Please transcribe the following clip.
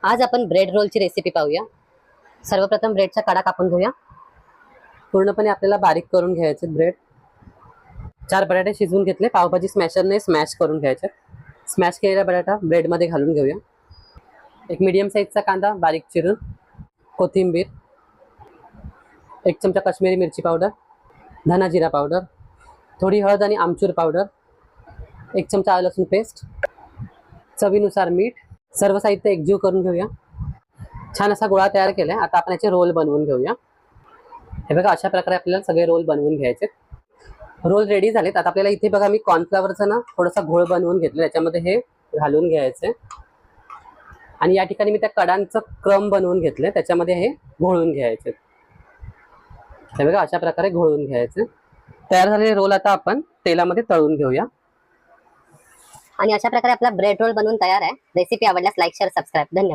आज आपण bread रोलची recipe पाहूया। सर्वप्रथम ब्रेडचा कडा कापून घेऊया। पूर्णपणे आपल्याला बारीक करून घ्यायचे ब्रेड। 4 बटाटे शिजवून घेतले, पावभाजी स्मॅशरने स्मॅश करून घ्यायचे। स्मॅश केलेला बटाटा ब्रेड मध्ये घालून घेऊया। एक मीडियम साइजचा कांदा बारीक चिरून, कोथिंबीर, 1 चमचा काश्मीरी मिरची पावडर, धना जिरा पावडर, थोडी हळद आणि आमचूर पावडर, 1 चमचा आलं लसूण पेस्ट, चवीनुसार मीठ। सर्व साहित्य एकजीव करून घेऊया। छान असा गोळा तयार केलाय। आता आपण याचे रोल बनवून घेऊया। हे बघा, अशा प्रकारे आपल्याला सगळे रोल बनवून घ्यायचे। रोल रेडी झालेत। आता आपल्याला इथे बघा, मी कॉर्नफ्लॉवरचा ना थोडासा घोळ बनवून घेतला, त्याच्यामध्ये हे घालून घ्यायचे आणि या ठिकाणी मी त्या कडांचं क्रम बनवून घेतले, त्याच्यामध्ये हे घोळून घ्यायचे। हे बघा, अशा प्रकारे घोळून घ्यायचे। तयार झालेले रोल आता आपण तेलामध्ये तळून घेऊया। आणि अशा प्रकारे आपला ब्रेड रोल बनवून तयार आहे। रेसिपी आवडल्यास लाईक, शेअर, सबस्क्राईब। धन्यवाद।